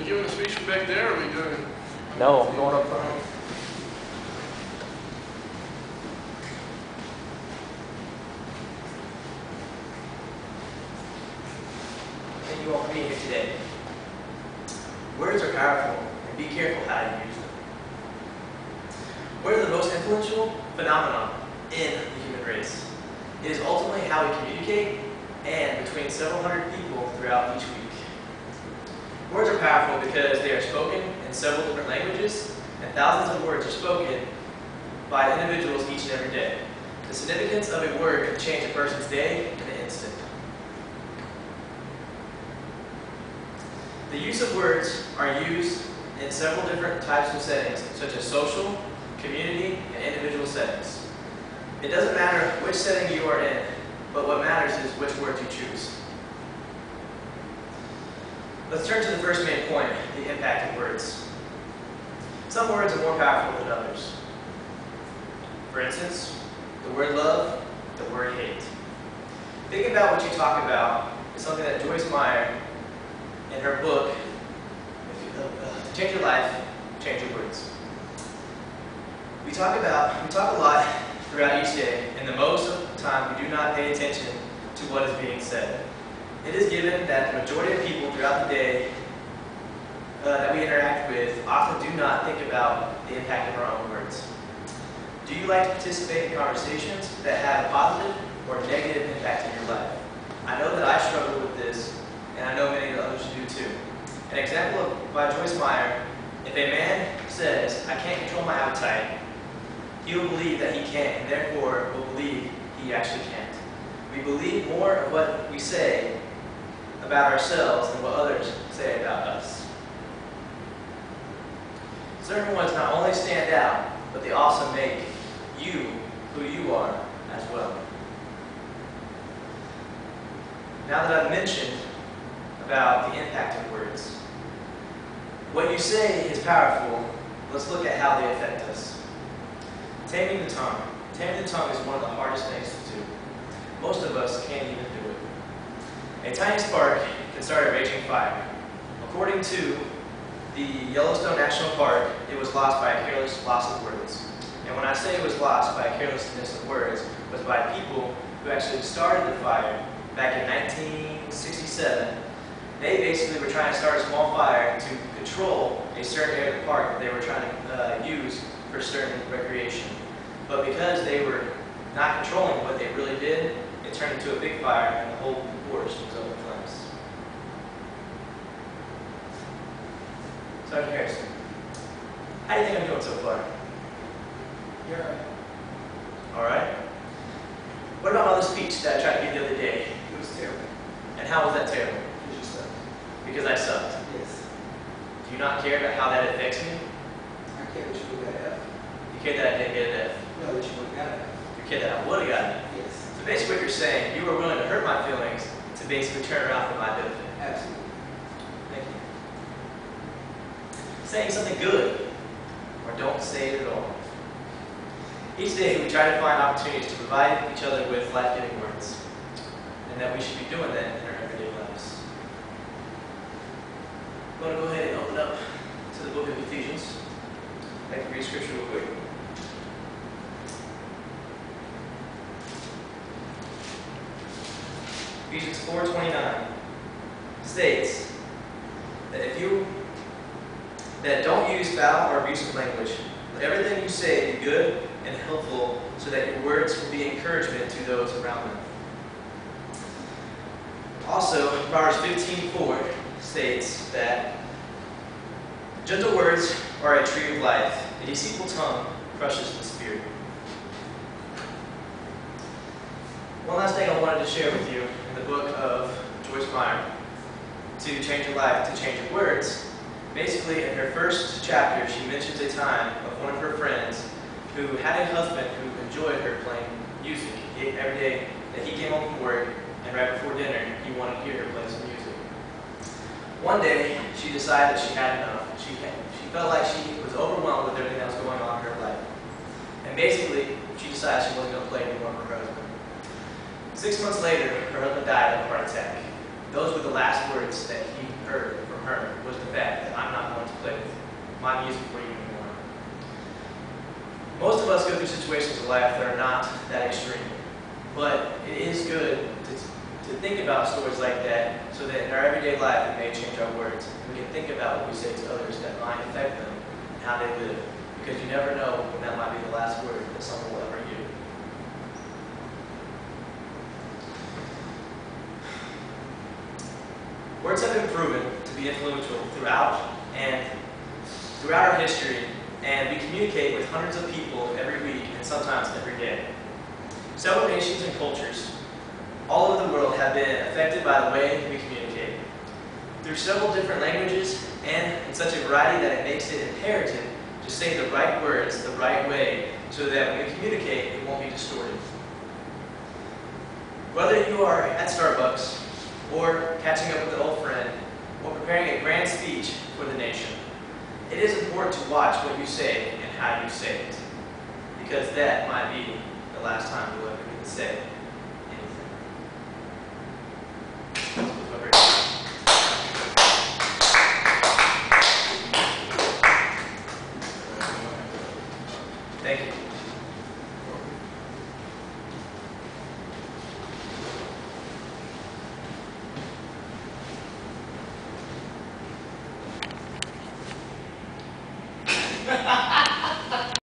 you giving a speech from back there, or are we doing? No, I'm going up front. Thank you all for being here today. Words are powerful, and be careful how you use them. Words are the most influential phenomenon in the human race. It is ultimately how we communicate and between several hundred people throughout each week. Words are powerful because they are spoken in several different languages, and thousands of words are spoken by individuals each and every day. The significance of a word can change a person's day in an instant. The use of words are used in several different types of settings, such as social, community, and individual settings. It doesn't matter which setting you are in, but what matters is which words you choose. Let's turn to the first main point, the impact of words. Some words are more powerful than others. For instance, the word love, the word hate. Thinking about what you talk about is something that Joyce Meyer, in her book, To Change Your Life, Change Your Words. We talk a lot throughout each day, and the most of the time we do not pay attention to what is being said. It is given that the majority of people throughout the day that we interact with often do not think about the impact of our own words. Do you like to participate in conversations that have a positive or negative impact in your life? I know that I struggle with this, and I know many others do too. An example by Joyce Meyer: if a man says, "I can't control my appetite," he will believe that he can, and therefore will believe he actually can't. We believe more of what we say about ourselves than what others say about us. Certain ones not only stand out, but they also make you who you are as well. Now that I've mentioned about the impact of words, what you say is powerful. Let's look at how they affect us. Taming the tongue. Taming the tongue is one of the hardest things to do. Most of us can't even do it. A tiny spark can start a raging fire. According to the Yellowstone National Park, it was lost by a careless loss of words. And when I say it was lost by a carelessness of words, it was by people who actually started the fire back in 1967. They basically were trying to start a small fire to control a certain area of the park that they were trying to use for certain recreation. But because they were not controlling what they really did, it turned into a big fire and the whole forest was up in flames. Sergeant Harrison, how do you think I'm doing so far? You're all right. All right. What about the speech that I tried to give the other day? It was terrible. And how was that terrible? Because you sucked. Because I sucked. Yes. Do you not care about how that affects me? I care that you would have got an F. You care that I didn't get an F? No, that you would have got an F. You care that I would have gotten an F? Yes. So basically what you're saying, you were willing to hurt my feelings to basically turn around for my benefit. Absolutely. Thank you. Saying something good, or don't say it at all. Each day we try to find opportunities to provide each other with life-giving words, and that we should be doing that in our everyday lives. I'm going to go ahead and open up to the book of Ephesians. I can read scripture real quick. Ephesians 4:29 states that don't use foul or abusive language. Let everything you say be good and helpful, so that your words will be encouragement to those around them. Also, Proverbs 15:4 states that gentle words are a tree of life. A deceitful tongue crushes the spirit. One last thing I wanted to share with you in the book of Joyce Meyer, To Change Your Life, To Change Your Words. Basically, in her first chapter, she mentions a time of one of her friends who had a husband who enjoyed her playing music. Every day that he came home from work and right before dinner, he wanted to hear her play some music. One day, she decided she had enough. She felt like she was overwhelmed with everything that was going on in her life. And basically, she decided she wasn't going to play anymore for her husband. 6 months later, her husband died of a heart attack. those were the last words that he heard from her, was the fact that I'm not going to play with my music for you anymore. Most of us go through situations in life that are not that extreme, but it is good to think about stories like that so that in our everyday life we may change our words. We can think about what we say to others that might affect them and how they live, because you never know when that might be the last word that someone will ever hear. Words have been proven to be influential throughout our history, and we communicate with hundreds of people every week and sometimes every day. Several nations and cultures all over the world have been affected by the way we communicate. Through several different languages and in such a variety that it makes it imperative to say the right words the right way so that when we communicate, it won't be distorted. Whether you are at Starbucks, or catching up with an old friend, or preparing a grand speech for the nation, it is important to watch what you say and how you say it, because that might be the last time you'll ever get to say it.